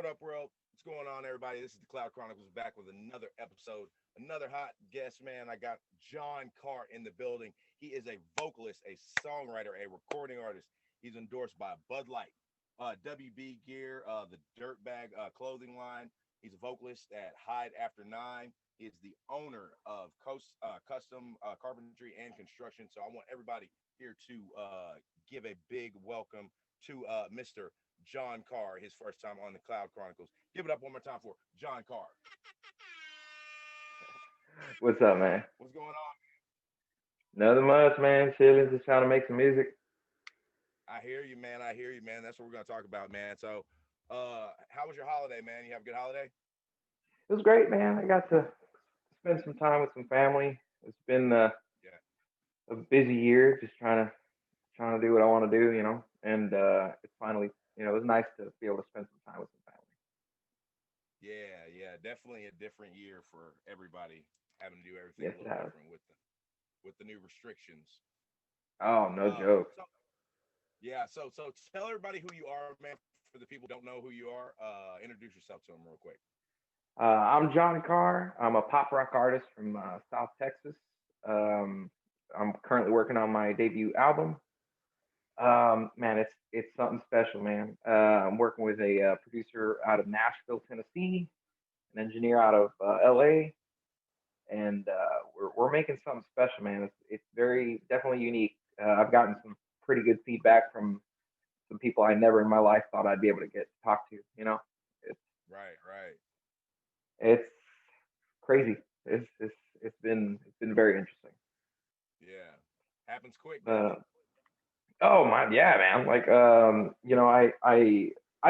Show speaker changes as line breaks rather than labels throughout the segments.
What up, world? What's going on, everybody? This is the Cloud Chronicles back with another episode, another hot guest, man. I got Jon Car in the building. He is a vocalist, a songwriter, a recording artist. He's endorsed by Bud Light, WB Gear, the Dirtbag clothing line. He's a vocalist at Hide After Nine. He is the owner of Custom Carpentry and Construction. So I want everybody here to give a big welcome to Mr. Jon Car, his first time on the Cloud Chronicles. Give it up one more time for Jon Car.
What's up, man?
What's going on?
Nothing much, man. Chilling, just trying to make some music.
I hear you, man. I hear you, man. That's what we're gonna talk about, man. So, how was your holiday, man? You have a good holiday?
It was great, man. I got to spend some time with some family. It's been
Yeah,
a busy year, just trying to do what I want to do, And it's finally, it was nice to be able to spend some time with some family.
yeah. Definitely a different year for everybody having to do everything
Yes,
a
it
little
has.
different with the new restrictions.
Oh, no joke.
So yeah, so tell everybody who you are, man. For the people who don't know who you are, introduce yourself to them real quick.
I'm Jon Car. I'm a pop rock artist from South Texas. Um, I'm currently working on my debut album. Man, it's something special, man. I'm working with a producer out of Nashville, Tennessee, an engineer out of LA, and we're making something special, man. It's very definitely unique. I've gotten some pretty good feedback from some people I never in my life thought I'd be able to get to talk to. It's
Right.
it's crazy. It's been very interesting.
Yeah, happens quick, doesn't
Uh,
it?
oh my, yeah, man. Like I've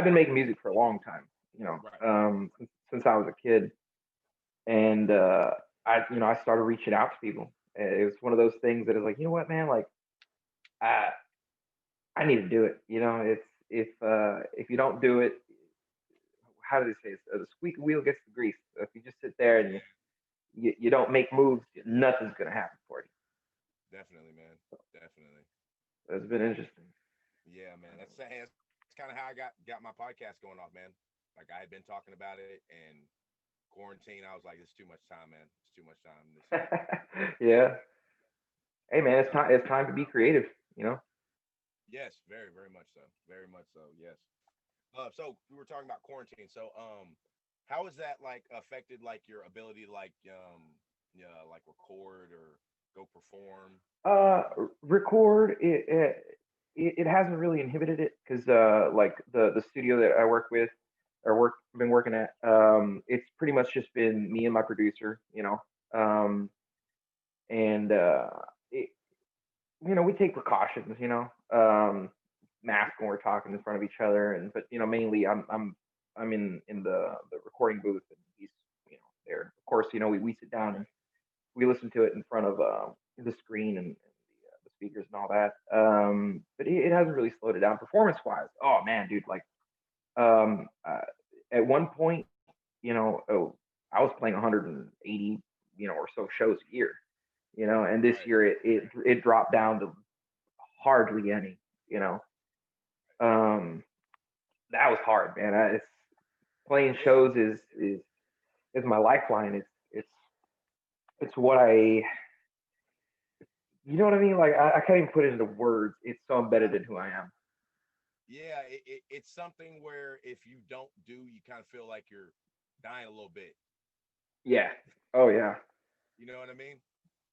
been making music for a long time.
Right.
Since I was a kid, and I started reaching out to people. It was one of those things that is like, you know what, man, like I I need to do it. If you don't do it, how do they say it? The squeaky wheel gets the grease. So if you just sit there and
Yeah,
you don't make moves, nothing's gonna happen for you.
definitely, man. Definitely.
So it's been interesting.
Yeah, man. That's kind of how I got my podcast going off, man. Like I had been talking about it and quarantine. I was like, it's too much time, man. It's too much time.
Yeah. Hey man, it's
So
time. It's time to be creative. You know.
yes, very much so. Very much so. Yes. So we were talking about quarantine. So how has that like affected like your ability to like yeah like record or go perform?
Record it hasn't really inhibited it because like the studio that I work with or been working at, it's pretty much just been me and my producer. Um, and it, we take precautions. Mask when we're talking in front of each other, and but mainly I'm in the recording booth, and he's there. Of course, we sit down and we listen to it in front of the screen and the speakers and all that. But it hasn't really slowed it down performance wise. Oh man, dude, like um, uh, at one point, I was playing 180, or so shows a year, and this
Right.
year it dropped down to hardly any, you know. Um, that was hard, man. It's playing
Yeah.
shows is my lifeline. It's what you know what I mean? Like I can't even put it into words. It's so embedded in who I am.
Yeah. It's something where if you don't do, you kind of feel like you're dying a little bit.
Yeah. Oh yeah.
You know what I mean?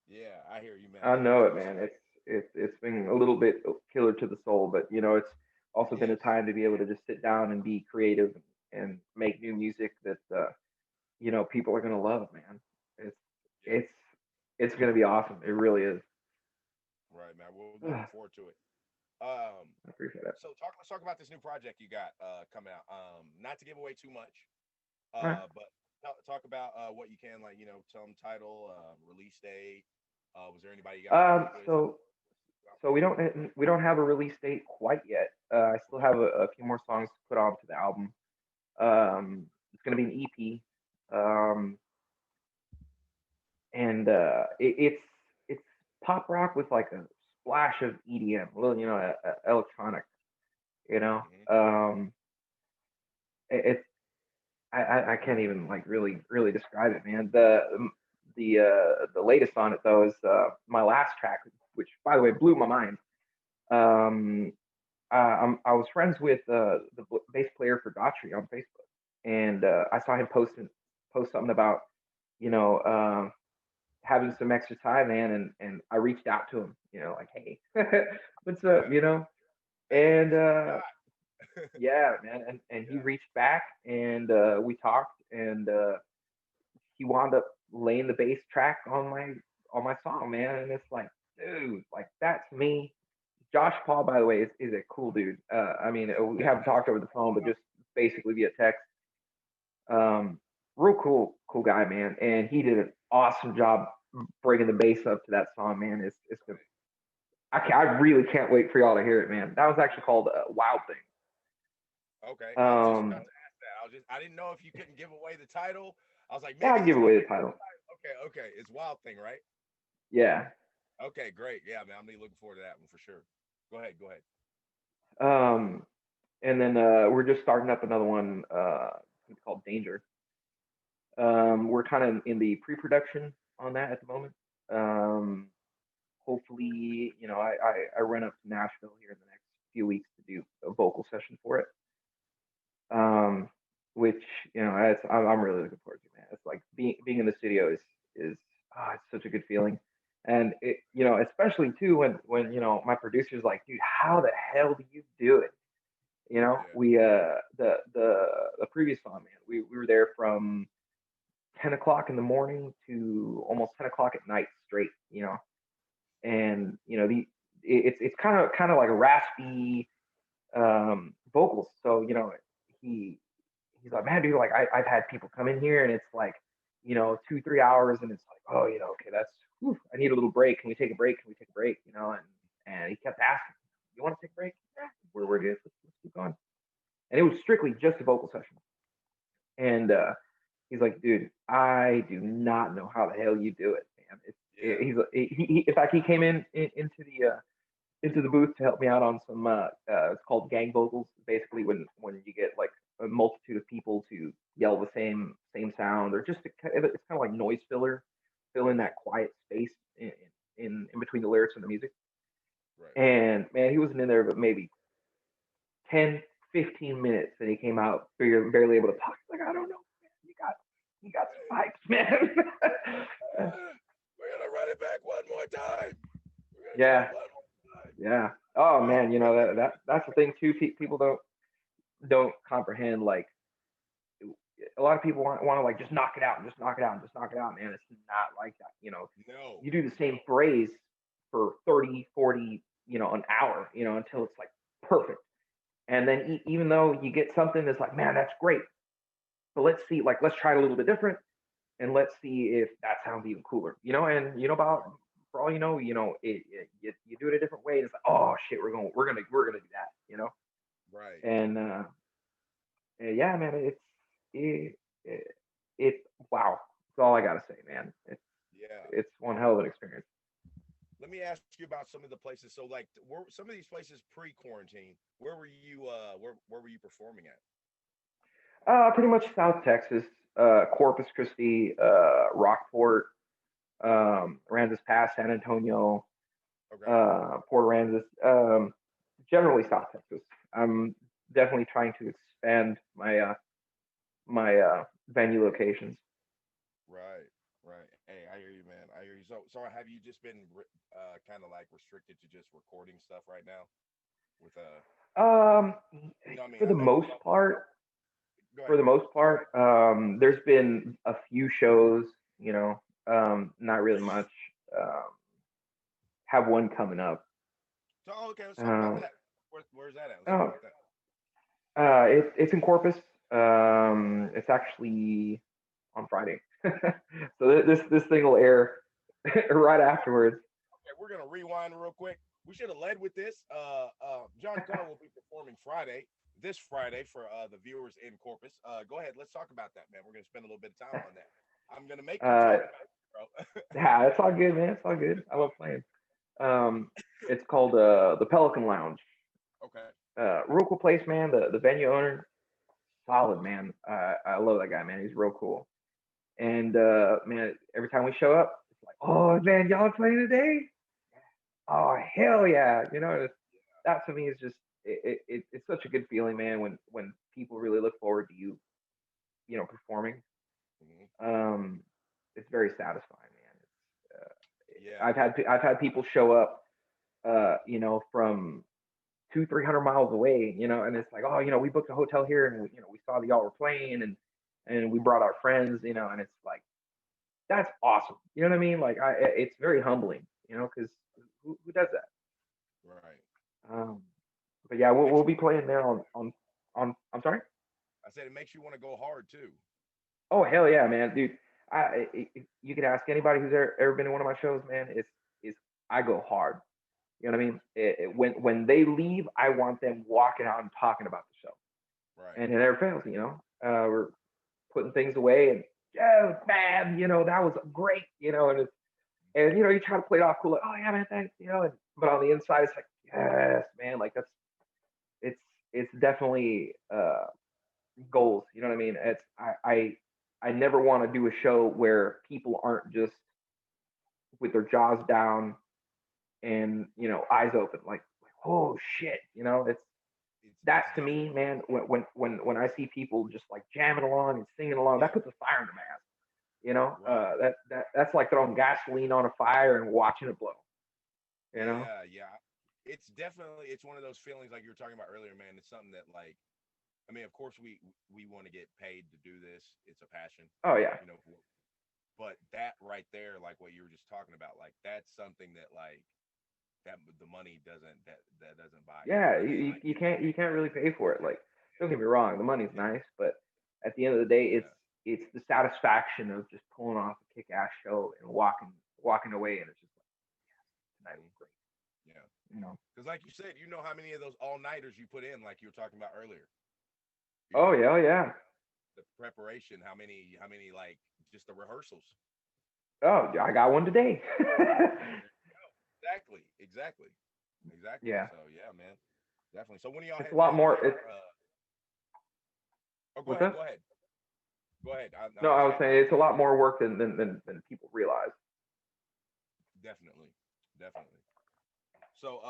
Yeah, I hear you, man.
I
I hear
know
you.
it, man. It's been a little bit killer to the soul, but it's also been a
Yes.
time to be able to just sit down and be creative and make new music that people are gonna love, man. It's
Yeah.
it's it's gonna be awesome. It really is.
Right, man. We're looking
I
forward to it. Um,
appreciate it.
so let's talk about this new project you got coming out. Not to give away too much,
All right.
but talk about what you can, like tell them title, release date. Was there anybody you got to
Um,
work with?
so so we don't have a release date quite yet. I still
Okay.
have a few more songs to put onto the album. It's gonna be an EP. Um, and it's pop rock with like a splash of EDM, well, electronic. You know,
Hmm.
um, it's I can't even like really describe it, man. The latest on it though is my last track, which by the way blew my mind. Um, I was friends with the bass player for Daughtry on Facebook, and I saw him post something about you know having some extra time, man, and I reached out to him, like, hey, what's up,
Yeah. Hey,
and
what's up?
yeah, man, and he
Yeah.
reached back, and we talked, and he wound up laying the bass track on my song, man, and it's like, dude, like that's me. Josh Paul, by the way, is a cool dude. I mean, we haven't talked over the phone, but just basically via text. Um, Real cool guy, man, and he did an awesome job bringing the bass up to that song, man. It's the I really can't wait for y'all to hear it, man. That was actually called Wild Thing.
Okay. I was just about
Um,
to ask that. I didn't know if you couldn't give away the title. I was like,
yeah,
maybe
I'll
he's
give
gonna
away the
give away
title.
the title. Okay, okay. It's Wild Thing, right?
Yeah.
Okay, great. Yeah, man. I'm really looking forward to that one for sure. Go ahead, go ahead.
Um, and then we're just starting up another one. It's called Danger. We're kind of in the pre-production on that at the moment. Um, Hopefully, I run up to Nashville here in the next few weeks to do a vocal session for it. Um, which I'm really looking forward to, man. It's like being in the studio is it's such a good feeling, and especially too when my producer's like, dude, how the hell do you do it?
Yeah.
We the previous song, man, we were there from 10 o'clock in the morning to almost 10 o'clock at night straight, and it's kind of like a raspy vocals. So he he's like, man, dude, like I've had people come in here and it's like 2-3 hours, and it's like, oh, okay, that's whew, I need a little break. Can we take a break? Can we take a break? And he kept asking, you want to take a break? Yeah, we're good. Let's keep going. And it was strictly just a vocal session. And he's like, dude, I do not know how the hell you do it, man.
Yeah.
In fact, he came into the booth to help me out on some it's called gang vocals. Basically, when you get like a multitude of people to yell the same sound, or just it's kind of like noise filler, fill in
Yeah.
that quiet space in between the lyrics and the music.
Right.
And man, he wasn't in there but maybe 10, 15 minutes, and he came out barely able to talk. He's like, I don't know, man. You got some pipes, man.
We're gonna run it back one more time. We're gonna do it
Yeah,
one more time.
yeah. Oh
Oh
man, that's the thing too. People don't comprehend, like, a lot of people want to like just knock it out and just knock it out and just knock it out, man. It's not like that.
no,
You do the same
no.
phrase for 30, 40, an hour, until it's like perfect. And then even though you get something that's like, man, that's great, but let's see, like, let's try it a little bit different, and let's see if that sounds even cooler, and about, for all you do it a different way, and it's like, oh shit, we're gonna do that,
Right.
and yeah, man, it, it, it's wow. That's all I gotta say, man.
Yeah.
It's one hell of an experience.
Let me ask you about some of the places. So, like, were some of these places pre-quarantine? Where were you? Where were you performing at?
Pretty much South Texas, Corpus Christi, Rockport, Aransas Pass, San Antonio,
Okay.
Port Aransas, generally South Texas. I'm definitely trying to expand my venue locations.
Right. Right. Hey, I hear you, man. I hear you. So have you just been kind of like restricted to just recording stuff right now? With
Um,
I mean,
for
I
the
know you
most
love.
part,
Go ahead.
for the
Go ahead.
most part, there's been a few shows, not really much. Um, have one coming up.
So, okay, let's talk about
Uh,
that. Where's that at? Let's talk
oh,
about that.
it's in Corpus. It's actually on Friday, so this thing will air right afterwards.
Okay, we're gonna rewind real quick. We should have led with this. Jon Car will be performing Friday, this Friday, for the viewers in Corpus. Go ahead, let's talk about that, man. We're gonna spend a little bit of time on that. I'm gonna make you
Uh,
talk about it, bro.
yeah, it's all good, man. It's all good. I love playing. Um, it's called the Pelican Lounge.
Okay.
Real cool place, man. The venue owner, solid, man. I love that guy, man. He's real cool. And man, every time we show up, it's like, oh man, y'all playing today? Oh hell yeah! That to me is just it's such a good feeling, man. When people really look forward to you, performing.
Mhm.
Um, it's very satisfying, man.
Yeah.
I've had people show up, from 200-300 miles away, and it's like, oh, we booked a hotel here, and we saw that y'all were playing, and we brought our friends, and it's like that's awesome. You know what I mean? Like, it's very humbling, because who does that?
Right.
Um, but yeah,
It
we'll
makes you
be
want to
playing
go
there
hard.
on. I'm sorry.
I said it makes you want to go hard too.
Oh hell yeah, man, dude. You could ask anybody who's ever been to one of my shows, man. It's I go hard. You know what I mean? When they leave, I want them walking out and talking about the show,
Right.
and it never fails. We're putting things away, and yeah, man, that was great. And you try to play it off cool, like, oh yeah, man, thanks. But on the inside, it's like, yes, man, like it's it's definitely goals. You know what I mean? I never want to do a show where people aren't just with their jaws down and eyes open, like oh shit. It's
It's
that to me,
definitely
man. When I see people just like jamming along and singing along, that
yeah.
puts a fire in their ass.
Right.
That's like throwing gasoline on a fire and watching it blow. You know?
Yeah. Yeah. It's one of those feelings like you were talking about earlier, man. It's something that like I mean, of course we want to get paid to do this. It's a passion,
Oh yeah,
you know. But that right there, like what you were just talking about, like that's something that like that the money that doesn't buy. You know
yeah.
what I mean? Like
You can't really pay for it. Like, don't get me wrong, the money's
yeah,
nice, but at the end of the day, it's
yeah,
it's the satisfaction of just pulling off a kick-ass show and walking away, and it's just like tonight
hmm
was great.
yeah.
You know?
Because like you said, you know how many of those all nighters you put in, like you were talking about earlier. You
Oh
know
yeah, oh, yeah.
the preparation, how many like just the rehearsals.
Oh, I got one today.
There you go. Exactly, exactly, exactly.
Yeah,
So yeah, man, definitely. So when are y'all
it's a
heading
lot
down
more.
there?
It's
Oh, go
what's
ahead,
that?
go ahead, go ahead.
No,
I'm
I
just
was
saying,
saying it's a lot more work than people realize.
definitely, definitely. So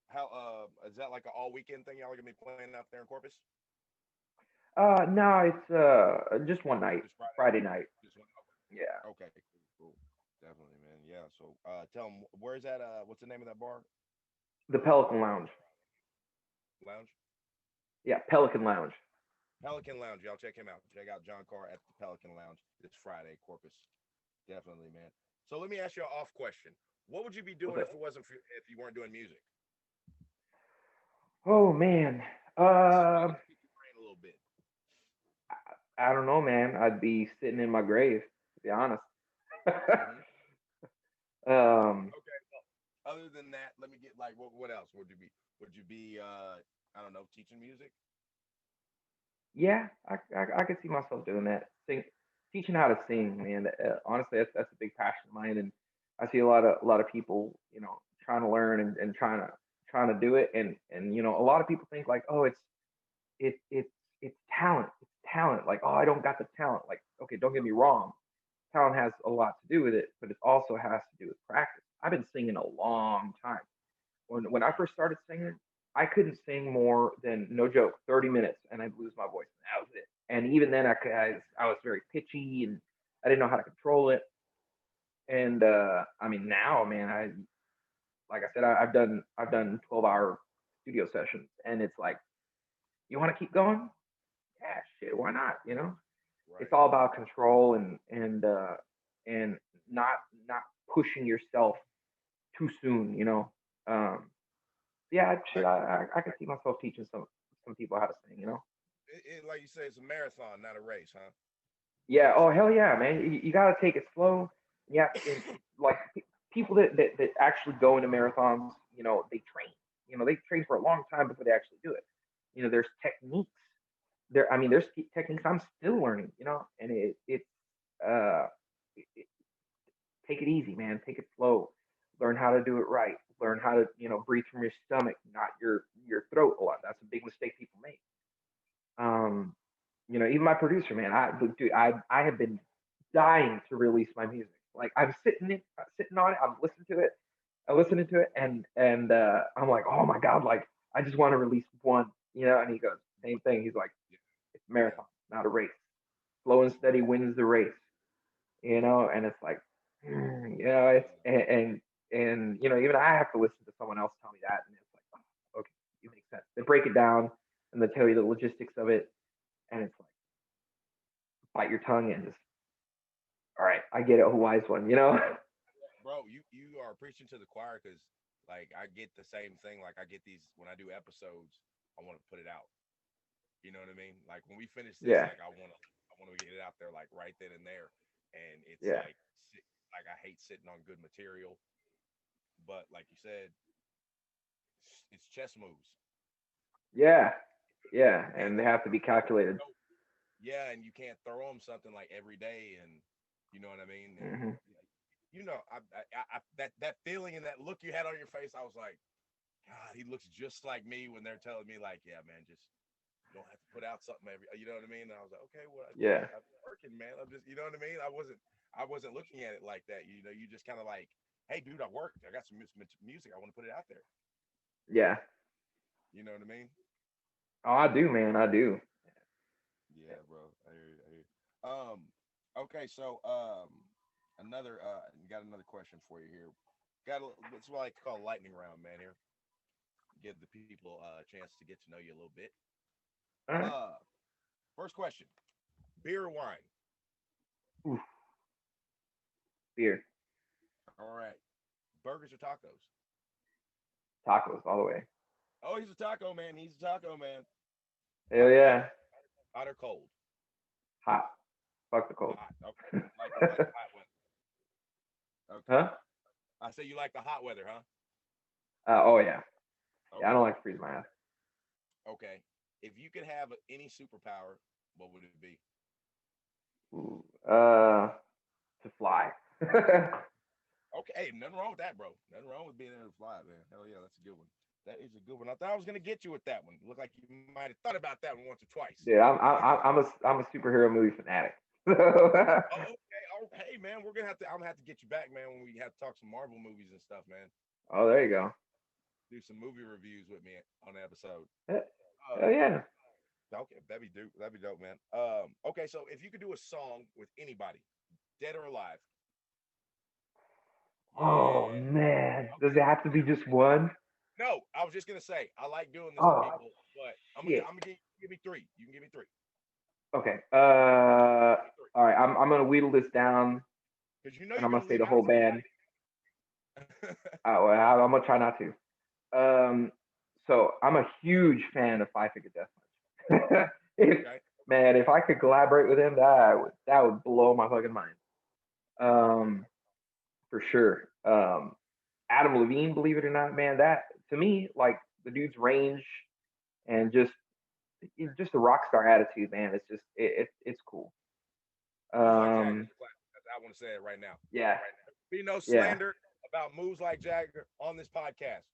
how is that like an all weekend thing? Y'all are gonna be playing out there in Corpus?
No, it's just one night,
Just Friday?
Friday night.
Just one?
Yeah,
Okay, cool, cool. Definitely, man. Yeah. So tell them where's that? What's the name of that bar
the Pelican Lounge.
lounge?
Yeah, Pelican Lounge.
Pelican Lounge. Y'all check him out. Check out Jon Car at the Pelican Lounge this Friday, Corpus. Definitely, man. So let me ask you an off question. What would you be
What's
doing
that?
if you weren't doing music?
Oh man.
This is we
Uh,
get to pick your brain a little bit.
I don't know, man. I'd be sitting in my grave, to be honest.
Hmm.
um,
Okay. Well, other than that, let me get like what else would you be? Would you be I don't know, teaching music?
yeah, I could see myself doing that. Teaching how to sing, man. Honestly, that's a big passion of mine, and I see a lot of people, trying to learn and trying to do it, and a lot of people think like, oh, it it's it's talent, it's talent. Like, oh, I don't got the talent. Like, okay, don't get me wrong, talent has a lot to do with it, but it also has to do with practice. I've been singing a long time. When I
Right.
first started singing, I couldn't sing more than no joke 30 minutes, and I'd lose my voice. And that was it. And even then, I was very pitchy, and I didn't know how to control it. And I mean, now, man, I like I said, I've done 12-hour studio sessions, and it's like, you want to keep going? Yeah, shit, why not? It's
Right.
all about control and not not pushing yourself too soon. Yeah, shit,
Like
I could see myself teaching some people how to sing.
like you say, it's a marathon, not a race, huh?
Yeah, oh hell yeah, man. You got to take it slow. Yeah, and like people that actually go into marathons, they train. They train for a long time before they actually do it. There's techniques. I mean, there's techniques I'm still learning. And it's uh, it, take it easy, man. Take it slow. Learn how to do it right. Learn how to, breathe from your stomach, not your throat a lot. That's a big mistake people make. Even my producer, man, dude, I have been dying to release my music. Like sitting on it, I'm listening to it, and I'm like, oh my god, like I just want to release one, And he goes, same thing. He's like, it's a
Yeah.
marathon, not a race. Slow and steady wins the race, And it's like, it's and even I have to listen to someone else tell me that, and it's like, oh, okay, it makes sense. They break it down and they tell you the logistics of it, and it's like bite your tongue and just, all right, I get it, a wise one.
Bro, you are preaching to the choir because like I get the same thing. Like I get these when I do episodes, I want to put it out. You know what I mean? Like when we finish this,
Yeah,
like I want to get it out there like right then and there. And it's
yeah,
like I hate sitting on good material, but like you said, it's chess moves.
yeah, yeah,
And
and they have to be calculated.
yeah, and you can't throw them something like every day, and you know what I mean. And
Hmm.
that feeling and that look you had on your face, I was like, God, he looks just like me when they're telling me like, yeah, man, just you don't have to put out something every, you know what I mean? And I was like, okay, well,
Yeah,
I'm working, man. I'm just, you know what I mean? I wasn't looking at it like that. You just kind of like, hey, dude, I worked. I got some music. I want to put it out there.
yeah.
You know what I mean?
Oh, I do, man, I do.
Yeah, bro. I hear you. I hear you. Okay, so got another question for you here. What's what I like to call a lightning round, man. Here, give the people a chance to get to know you a little bit.
All right.
Uh, First question: beer or wine?
Oof, beer,
All right, burgers or tacos?
tacos, all the way.
Oh, he's a taco man. He's a taco man.
Hell
Hot weather,
yeah,
hot or cold?
hot. Fuck the cold.
Hot. Okay, like the hot weather. Okay,
Huh?
I say you like the hot weather, huh?
Oh yeah, yeah. I don't
Okay,
like to freeze my ass.
okay. If you could have any superpower, what would it be?
Ooh, to fly.
Okay, hey, nothing wrong with that, bro. Nothing wrong with being able to fly, man. Hell yeah, that's a good one. That is a good one. I thought I was gonna get you with that one. Look like you might have thought about that one once or twice.
Yeah, I'm a superhero movie fanatic.
Oh, okay. Oh, hey, man, I'm gonna have to get you back, man, when we have to talk some Marvel movies and stuff, man.
Oh, there you go.
Do some movie reviews with me on the episode.
Hell
Uh,
hell yeah.
okay, that'd be dope, man. Okay, so if you could do a song with anybody, dead or alive,
Oh
yeah.
man, does
Okay,
it have to be just one?
no, I was just gonna say I like doing this to
Oh
people, but
shit.
I'm gonna give me three. You can give me three.
Okay.
Give me three.
All right. I'm gonna wheedle this down,
Because you know
and
you're
I'm gonna
gonna
say
leave
the
out
whole band.
somebody.
Well, I'm gonna try not to. Um, so I'm a huge fan of Five Finger Death Punch. if
Okay.
Man, if I could collaborate with him, that would blow my fucking mind. Um, for sure. Adam Levine, believe it or not, man, that to me, like the dude's range and just the rock star attitude, man. It's cool.
Moves like Jagger.
Um,
I want to say it right now.
yeah,
Be no
yeah,
slander about moves like Jagger on this podcast.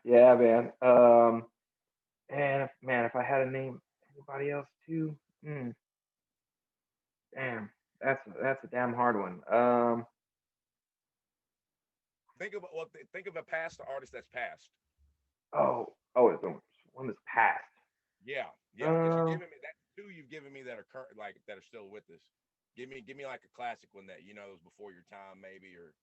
yeah, man. And man, if I had to name anybody else too, mm, damn, that's a damn hard one.
Think of a past artist that's passed.
It's the one that's passed.
Yeah, yeah. Because you're
Um,
giving me that two you've given me that are current, like that are still with us. Give me like a classic one that was before your time, maybe or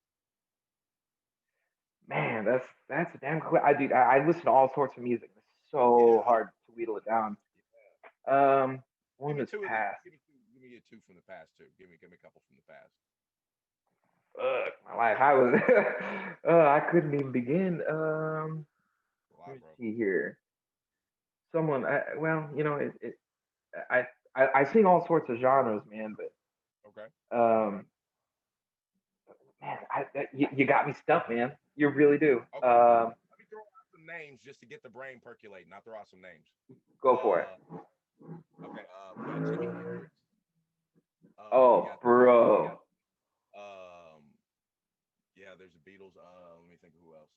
man, that's a damn cool. I listen to all sorts of music. It's so
yeah.
hard to wheedle it down. Um,
Give
one
me
that's
two of the.
passed.
Give me two. Give me a two from the past too. Give me a couple from the past.
Fuck my life. I was, I couldn't even begin.
A lot,
Let me
bro.
see here. Someone, well, I, I sing all sorts of genres, man.
Okay.
But man, you got me stumped, man. You really do.
Okay. Let me throw out some names just to get the brain percolating. I'll throw out some names.
Go for it.
Uh, okay. We got Jimi Hendrix. We
Oh,
got
bro.
um, yeah. There's the Beatles. Let me think of who else.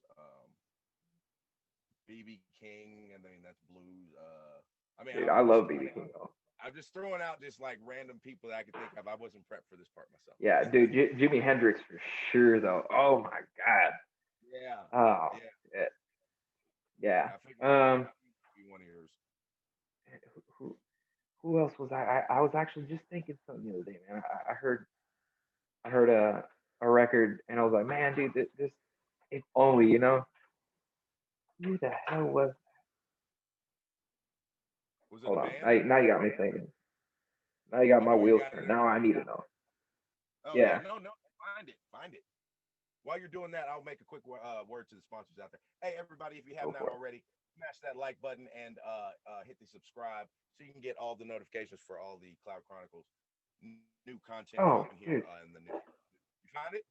BB King. I mean that's blues. I mean,
Dude,
I'm,
I
I'm just
love
throwing
BB
out.
King though.
I'm just throwing out just like random people that I could think of. I wasn't prepped for this part myself.
Yeah, dude, Jimi Hendrix for sure though. Oh my God.
Yeah,
Oh
yeah.
shit. Yeah.
I figured he would be one of yours.
Who who else was I was actually just thinking something the other day, man. I heard a record and I was like, man, dude, this if only, who the hell was?
Was it a
Hold on,
band?
now you got me thinking. Now you got my
Oh, you
wheels
got it.
turning. Now I need to know.
Oh yeah,
Yeah.
no. Find it. Find it. While you're doing that, I'll make a quick word to the sponsors out there. Hey, everybody, if you have
Go
not
for it.
already, smash that like button and hit the subscribe so you can get all the notifications for all the Cloud Chronicles new content
Oh,
dropping here
dude.
in the new. You find it?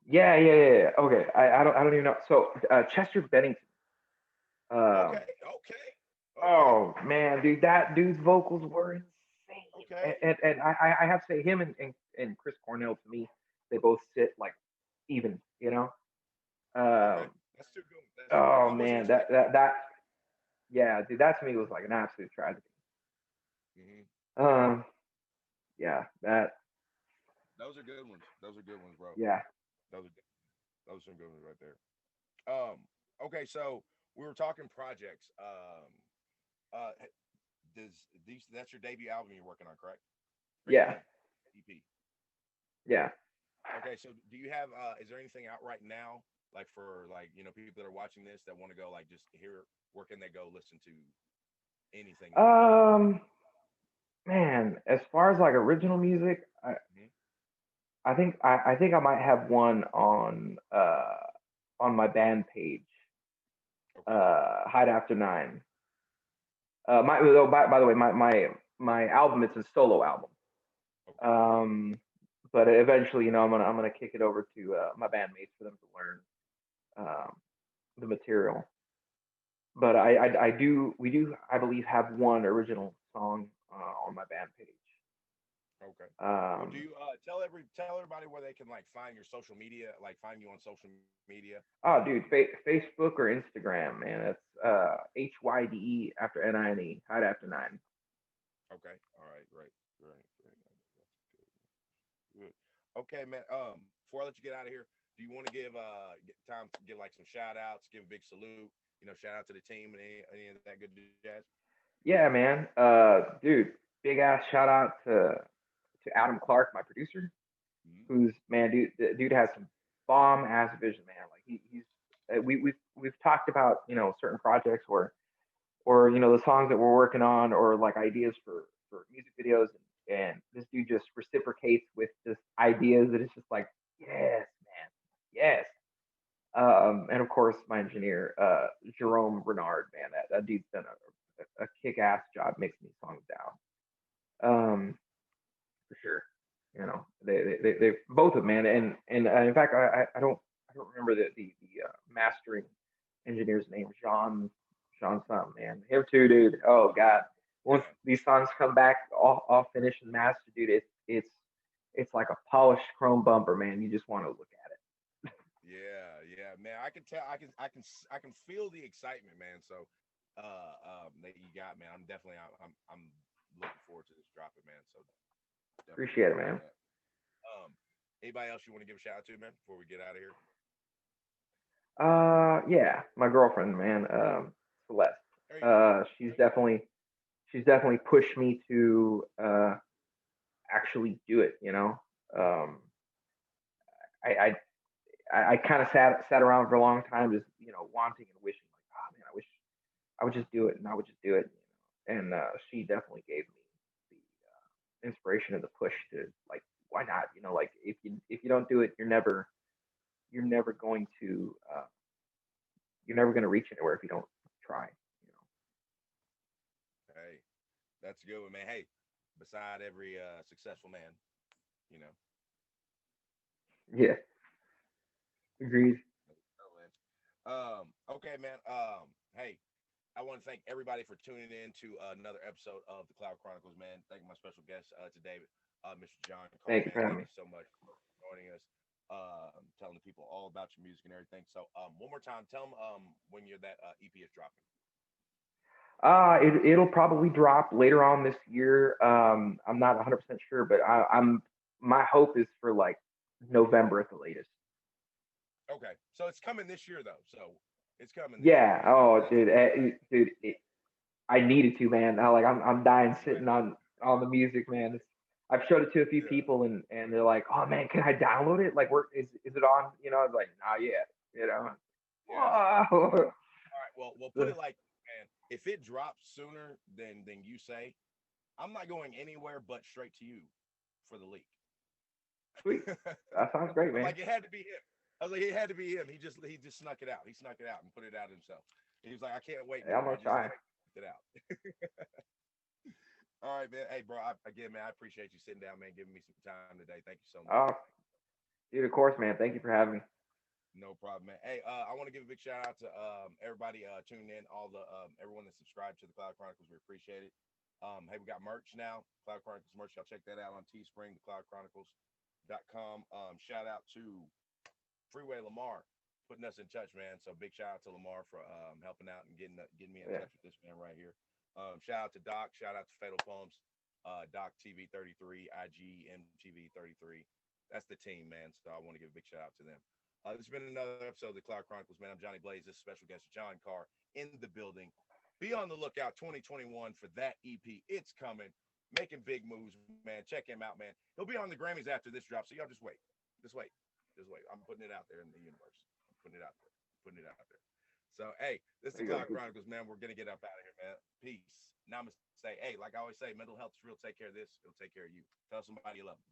Yeah. Okay. I don't even know. So Chester Bennington. Um,
Okay.
oh man, dude, that dude's vocals were insane.
Okay.
And I have to say him and Chris Cornell to me, they both sit like even,
Okay.
Um,
That's too good. That's too good.
oh
I wasn't
man,
expecting that.
yeah, dude, that to me was like an absolute tragedy.
Hmm.
Um, yeah,
Those are good ones. Those are good ones, bro.
yeah,
Those are those are some good ones right there. Um. Okay. So we were talking projects. Uh. Does these? That's your debut album you're working on, correct? Or
yeah,
EP?
yeah.
Okay, so do you have is there anything out right now like for like, people that are watching this that want to go like just hear where can they go listen to anything that you've done?
Um, man, as far as like original music,
Hmm.
I think I might have one on my band page,
Okay.
Hide After Nine. Oh, by the way, my album, it's a solo album.
Okay.
Um, but eventually, I'm gonna kick it over to my bandmates for them to learn um, the material. But we do, I believe, have one original song on my band page.
Okay. Well, do
Um,
you tell everybody where they can like find your social media, like find you on social media?
dude, Facebook or Instagram, man. It's HYDE after NINE, Hide After Nine.
Okay. All right. Great. That's good. Okay, man. Before I let you get out of here, do you want to give get time to give like some shout outs, give a big salute, shout out to the team and any of that good jazz?
Yeah, man. Dude, big ass shout out to Adam Clark, my producer,
Hmm.
who's man, dude has some bomb ass vision, man. Like he's we've talked about certain projects or the songs that we're working on or like ideas for music videos, and this dude just reciprocates with just ideas that it's just like yes, man, yes. And of course my engineer, Jerome Renard, man, that dude's done a kick ass job mixing these songs down. For sure. They both of them, man, and in fact, I don't remember the mastering engineer's name, Sean something, man. Him too, dude. Oh God, once
Yeah.
these songs come back all finished and mastered, dude, it's like a polished chrome bumper, man. You just want to look at
Yeah, man. I can tell. I can feel the excitement, man. So, that you got, man. I'm looking forward to this dropping, man. So
it.
definitely
Appreciate
looking
it,
forward
man.
to that. Anybody else you want to give a shout out to, man, before we get out of here?
Yeah, my girlfriend, man, Celeste.
There you go.
She's definitely pushed me to actually do it. Um, I I kind of sat around for a long time, just wanting and wishing, like, oh man, I wish I would just do it, and I would just do it. And she definitely gave me the inspiration and the push to like, why not? Like if you don't do it, you're never going to reach anywhere if you don't try.
Hey, that's a good one, man. Hey, beside every successful man, you know.
Yeah, agreed.
Oh, man. Okay, man. Hey, I want to thank everybody for tuning in to another episode of the Cloud Chronicles, man. Thank my special guest today, Mr. Jon Car,
Thank you
man.
for having
Thank
me.
you so much for joining us, telling the people all about your music and everything. So, one more time, tell them when you're that EP is dropping.
It'll probably drop later on this year. I'm not 100% sure, but I'm my hope is for like November at the latest.
Okay, so it's coming this year though. So it's coming this year.
Yeah.
So
Oh,
that's
dude, dude, I needed to, man. I'm dying
right.
sitting on the music, man. I've showed it to a few
Yeah.
people, and they're like, "Oh man, can I download it? Like, where is it on?" You know, I was like, "Nah, yeah, you know."
Yeah.
Whoa.
All right. Well, put it like, man, if it drops sooner than you say, I'm not going anywhere but straight to you for the leak.
Sweet. That sounds great,
I'm
man.
like, it had to be him. I was like, it had to be him. He just snuck it out. He snuck it out and put it out himself. He was like, I can't wait
Hey,
no
I'm
more.
gonna
He just
try.
snuck it out. All right, man. Hey, bro. Again, man, I appreciate you sitting down, man, giving me some time today. Thank you so much.
Oh, dude, of course, man. Thank you for having me.
No problem, man. Hey, I want to give a big shout out to everybody tuning in, all the everyone that subscribed to the Cloud Chronicles. We appreciate it. Hey, we got merch now, Cloud Chronicles merch. Y'all check that out on Teespring, thecloudchronicles.com. Shout out to Freeway Lamar putting us in touch, man. So big shout out to Lamar for helping out and getting me in
Yeah,
touch with this man right here. Shout out to Doc. Shout out to Fatal Poems, Doc TV 33, IG MTV 33. That's the team, man. So I want to give a big shout out to them. This has been another episode of the Cloud Chronicles, man. I'm Johnny Blaze. This special guest, Jon Car, in the building. Be on the lookout 2021 for that EP. It's coming. Making big moves, man. Check him out, man. He'll be on the Grammys after this drop, so y'all just wait. Just wait. Just wait. I'm putting it out there in the universe. I'm putting it out there. Putting it out there. So, hey, this is the
there you
Cloud
go.
Chronicles, man. We're gonna get up out of here, man. Peace. Namaste. Hey, like I always say, mental health is real. Take care of this. It'll take care of you. Tell somebody you love them.